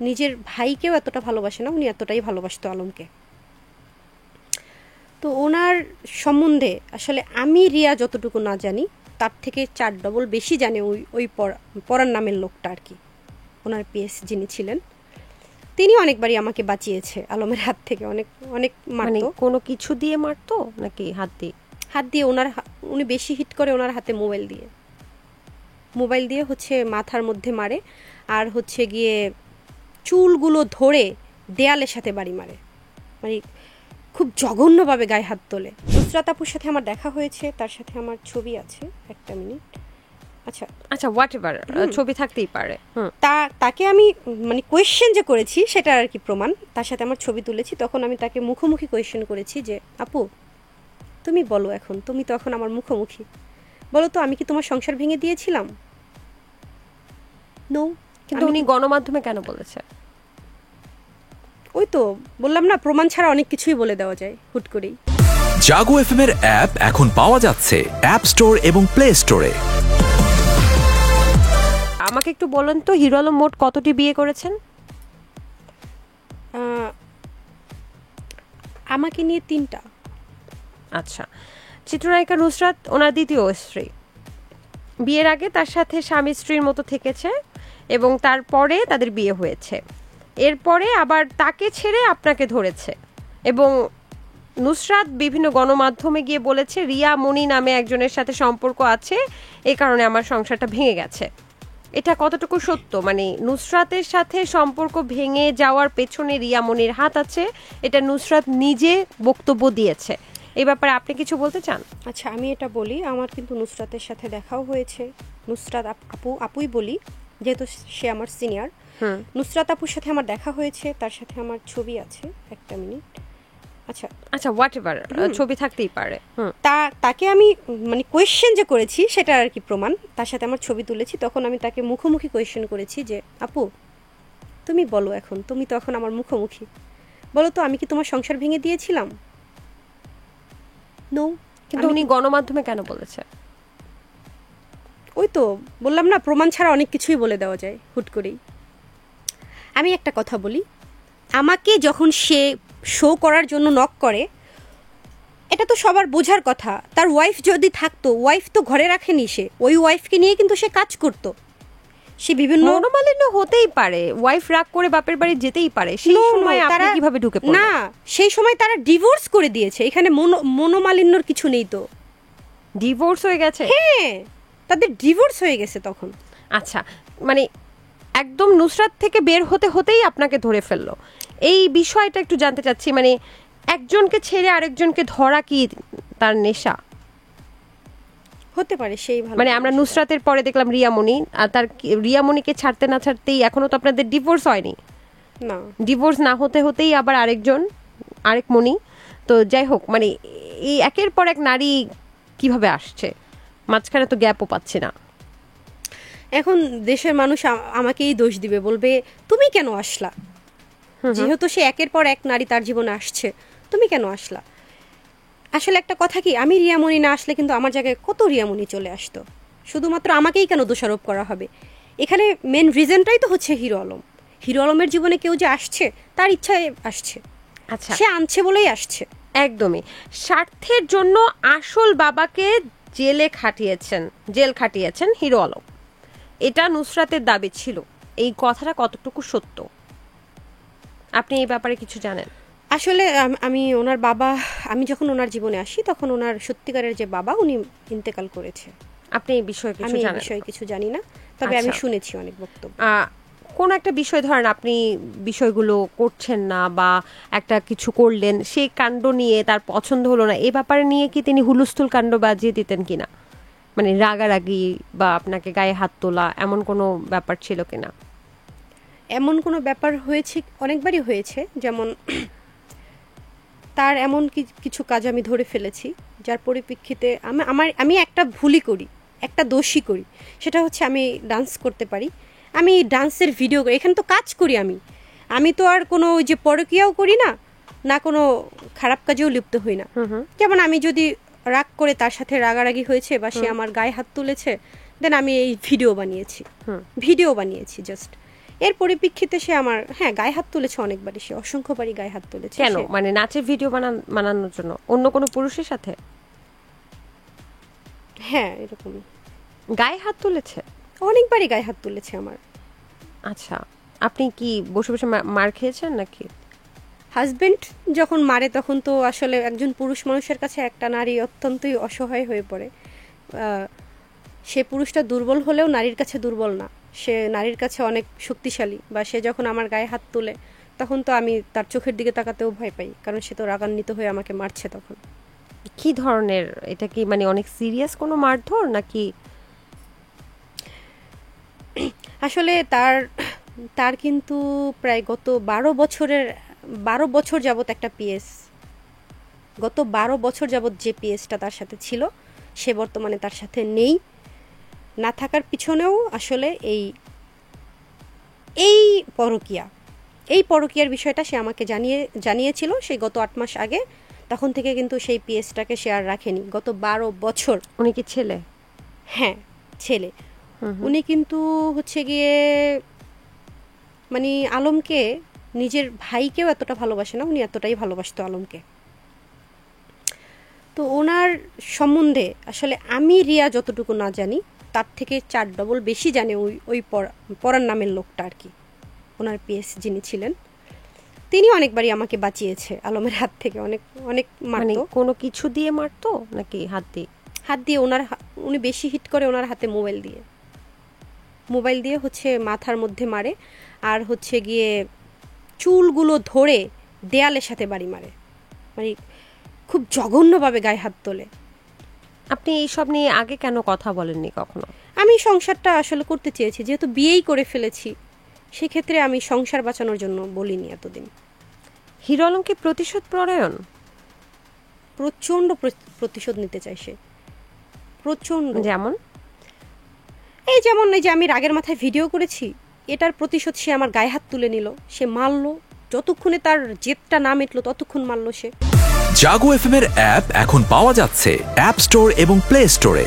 নিজের ভাইকেও এতটা ভালোবাসে না, উনি এতটাই ভালোবাসতো আলমকে। তো ওনার সম্বন্ধে আসলে আমি রিয়া যতটুকু না জানি তার থেকে 4 ডবল বেশি জানে ওই পরাণ নামের লোকটা আর কি, ওনার পিএস যিনি ছিলেন। তিনি অনেকবারই আমাকে বাঁচিয়েছে আলমের হাত থেকে, অনেক অনেক মারতো। কোনো কিছু দিয়ে মারতো নাকি হাত দিয়ে? হাত দিয়ে। উনি বেশি হিট করে ওনার হাতে মোবাইল দিয়ে হচ্ছে মাথার মধ্যে মারে, আর হচ্ছে গিয়ে চুলগুলো ধরে দেয়ালের সাথে বাড়ি মারে, মানে খুব জঘন্যভাবে গায়ে হাত তোলে। নুসরাত আপুর সাথে আমার দেখা হয়েছে, তার সাথে আমার ছবি আছে, একটা মিনিট। আচ্ছা হোয়াটএভার, ছবি থাকতেই পারে। তাকে আমি মানে কোয়েশ্চেন যে করেছি সেটা আর কি প্রমাণ, তার সাথে আমার ছবি তুলেছি। তখন আমি তাকে মুখোমুখি কোয়েশ্চেন করেছি যে আপু তুমি বলো, এখন তুমি তো এখন আমার মুখোমুখি, বলো তো আমি কি তোমার সংসার ভেঙে দিয়েছিলাম? নো। কিন্তু উনি গণমাধ্যমে কেন বলেছে? ওই তো বললাম না, প্রমাণ ছাড়া অনেক কিছুই বলে দেওয়া যায় হুট করেই। জাগো এফএম এর অ্যাপ এখন পাওয়া যাচ্ছে অ্যাপ স্টোর এবং প্লে স্টোরে। আমাকে একটু বলেন তো, হিরো আলম মোট কতটি বিয়ে করেছেন? আমাকে নিয়ে 3টা। আচ্ছা, চিত্রনায়িকা নুসরাত ওনার দ্বিতীয় স্ত্রী। বিয়ের আগে তার সাথে স্বামী স্ত্রীর মতো থেকেছে এবং তারপরে তাদের বিয়ে হয়েছে। এরপরে আবার তাকে ছেড়ে আপনাকে ধরেছে এবং নুসরাত বিভিন্ন গণমাধ্যমে গিয়ে বলেছে রিয়া মনি নামে একজনের সাথে সম্পর্ক আছে, এই কারণে আমার সংসারটা ভেঙে গেছে। এটা কতটুকু সত্য? মানে নুসরাতের সাথে সম্পর্ক ভেঙে যাওয়ার পেছনে রিয়া মনির হাত আছে, এটা নুসরাত নিজে বক্তব্য দিয়েছে। এই ব্যাপারে আপনি কিছু বলতে চান? আচ্ছা আমি এটা বলি, আমার কিন্তু নুসরাতের সাথে দেখাও হয়েছে। নুসরাত আপুই বলি যেহেতু সে আমার সিনিয়র। নুসরাত আপুর সাথে আমার দেখা হয়েছে, তার সাথে আমার ছবি আছে, একটা মিনিট। আচ্ছা হোয়াটএভার, ছবি থাকতেই পারে। তাকে আমি মানে কোয়েশ্চেন যে করেছি সেটা আর কি প্রমাণ, তার সাথে আমার ছবি তুলেছি। তখন আমি তাকে মুখোমুখি কোয়েশ্চেন করেছি যে আপু তুমি বলো, এখন তুমি তো এখন আমার মুখোমুখি, বলো তো আমি কি তোমার সংসার ভেঙে দিয়েছিলাম? নো। কিন্তু উনি গণমাধ্যমে কেন বলেছে? ওই তো বললাম না, প্রমাণ ছাড়া অনেক কিছুই বলে দেওয়া যায় হুট করেই। আমি একটা কথা বলি, আমাকে যখন সে শো করার জন্য নক করে, এটা তো সবার বোঝার কথা। তার ওয়াইফ যদি থাকতো, ওয়াইফ তো ঘরে রাখেনি, সে ওই ওয়াইফকে নিয়ে কিন্তু সে কাজ করত। সে বিভিন্ন মনোমালিন্য হতেই পারে, ওয়াইফ রাগ করে বাপের বাড়ি যেতেই পারে, সেই সময় আপনি কিভাবে ঢুকে পড়লেন? না, সেই সময় তারা ডিভোর্স করে দিয়েছে, এখানে মনোমালিন্যর কিছু নেই তো। ডিভোর্স হয়ে গেছে? হ্যাঁ, তাদের ডিভোর্স হয়ে গেছে তখন। আচ্ছা, মানে একদম নুসরাত থেকে বের হতে হতেই আপনাকে ধরে ফেললো, এই বিষয়টা একটু জানতে চাচ্ছি। মানে একজনকে ছেড়ে আরেকজনকে ধরা কি তার নেশা? হতে পারে সেই ভালো। মানে আমরা নুসরাতের পরে দেখলাম রিয়ামণি, আর তার রিয়ামণিকে ছাড়তে না ছাড়তেই এখনো তো আপনাদের ডিভোর্স হয়নি। না, ডিভোর্স না হতে হতেই আবার আরেক মণি। তো যাই হোক, মানে এই একের পর এক নারী কিভাবে আসছে, মাঝখানে তো গ্যাপও পাচ্ছে না। এখন দেশের মানুষ আমাকেই দোষ দিবে, বলবে তুমি কেন আসলা, যেহেতু সে একের পর এক নারী তার জীবনে আসছে, তুমি কেন আসলা। আসলে একটা কথা কি, আমি রিয়ামণি না আসলে কিন্তু আমার জায়গায় কত রিয়ামণি চলে আসতো, শুধুমাত্র আমাকেই কেন দোষারোপ করা হবে। এখানে মেন রিজনটাই তো হচ্ছে হিরো আলম। হিরো আলমের জীবনে কেউ যে আসছে তার ইচ্ছায় আসছে, আচ্ছা সে আনছে বলেই আসছে। একদমই স্বার্থের জন্য আসল বাবাকে জেল খাটিয়েছেন হিরো আলম, এটা নুসরাতের দাবি ছিল। এই কথাটা কতটুকু সত্য, আপনি এই ব্যাপারে কিছু জানেন? আসলে আমি ওনার বাবা, আমি যখন ওনার জীবনে আসি তখন ওনার সত্যিকারের যে বাবা উনি ইন্তেকাল করেছে। আপনি এই বিষয়ে কিছু জানেন? আমি বিষয়ে কিছু জানি না, তবে আমি শুনেছি অনেক বক্তব্য। কোন একটা বিষয় ধরেন আপনি বিষয়গুলো করছেন না বা একটা কিছু করলেন, সেই কাণ্ড নিয়ে তার পছন্দ হলো না, এই ব্যাপারে নিয়ে কি তিনি হুলস্থুল কাণ্ড বাজিয়ে দিতেন কিনা? মানে রাগারাগি বা আপনাকে গায়ে হাত তোলা, এমন কোনো ব্যাপার ছিল কিনা? এমন কোনো ব্যাপার হয়েছে, অনেকবারই হয়েছে। যেমন তার এমন কিছু কাজ আমি ধরে ফেলেছি যার পরিপ্রেক্ষিতে আমি একটা ভুলই করি, একটা দোষই করি, সেটা হচ্ছে আমি ডান্স করতে পারি, আমি ডান্সের ভিডিও করি, এখানে তো কাজ করি। আমি তো আর কোনো ওই যে পরকীয়াও করি না, না কোনো খারাপ কাজেও লিপ্ত হই না। যেমন আমি যদি রাগ করে তার সাথে রাগারাগি হয়েছে বা সে আমার গায়ে হাত তুলেছে, দেন আমি এই ভিডিও বানিয়েছি জাস্ট। এর পরিপ্রেক্ষিতে সে আমার গায়ে হাত তুলেছে অনেকবারই, সে অসংখ্যবারই গায়ে হাত তুলেছে। কেন, মানে নাচের ভিডিও বানানোর জন্য অন্য কোনো পুরুষের সাথে? হ্যাঁ, এরকমই গায়ে হাত তুলেছে? অনেকবারই গায়ে হাত তুলেছে আমার। আচ্ছা, আপনি কি বসে বসে মার খেয়েছেন নাকি? হাজবেন্ড যখন মারে তখন তো আসলে একজন পুরুষ মানুষের কাছে একটা নারী অত্যন্তই অসহায় হয়ে পড়ে। সে পুরুষটা দুর্বল হলেও নারীর কাছে দুর্বল না, সে নারীর কাছে অনেক শক্তিশালী। বা সে যখন আমার গায়ে হাত তোলে তখন তো আমি তার চোখের দিকে তাকাতেও ভয় পাই, কারণ সে তো রাগান্বিত হয়ে আমাকে মারছে তখন। কি ধরনের, এটা কি মানে অনেক সিরিয়াস কোনো মারধর নাকি? আসলে তার কিন্তু প্রায় গত 12 বছর যাবত একটা পিএস, গত 12 বছর যাবত যে পিএসটা তার সাথে ছিল সে বর্তমানে তার সাথে নেই। না থাকার পিছনেও আসলে এই পরকীয়ার বিষয়টা সে আমাকে জানিয়েছিল সেই গত 8 মাস আগে। তখন থেকে কিন্তু সেই পিএসটাকে সে আর রাখেনি গত 12 বছর। উনি কি ছেলে? হ্যাঁ, ছেলে। উনি কিন্তু হচ্ছে গিয়ে মানে আলমকে নিজের ভাইকেও এতটা ভালোবাসে না, উনি এতটাই ভালোবাসতো আলমকে। তো ওনার সম্বন্ধে আসলে আমি রিয়া যতটুকু না জানি তার থেকে 4 ডবল বেশি জানে ওই পরার নামের লোকটা আর কি, ওনার পিএস যিনি ছিলেন। তিনি অনেকবারই আমাকে বাঁচিয়েছে আলমের হাত থেকে, অনেক অনেক মানে মারতো। কোনো কিছু দিয়ে মারতো নাকি হাত দিয়ে? হাত দিয়ে। উনি বেশি হিট করে ওনার হাতে মোবাইল দিয়ে হচ্ছে মাথার মধ্যে মারে, আর হচ্ছে গিয়ে চুলগুলো ধরে দেয়ালের সাথে বাড়ি মারে, মানে খুব জঘন্যভাবে গায়ে হাত তোলে। আপনি এইসব নিয়ে আগে কেন কথা বলেননি কখনো? আমি সংসারটা আসলে করতে চেয়েছি, যেহেতু বিয়েই করে ফেলেছি সেক্ষেত্রে আমি সংসার বাঁচানোর জন্য বলিনি এতদিন। হিরো আলম কি প্রতিশোধ পরায়ণ? প্রচণ্ড প্রতিশোধ নিতে চাই সে, প্রচণ্ড। যেমন এই যে আমি রাগের মাথায় ভিডিও করেছি, এটার প্রতিশোধ সে আমার গায়ে হাত তুলে নিল, সে মারলো, যতক্ষণে তার জেদটা না মিটলো ততক্ষণ মারলো সে। জাগো এফএম এর অ্যাপ এখন পাওয়া যাচ্ছে অ্যাপ স্টোর এবং প্লে স্টোরে।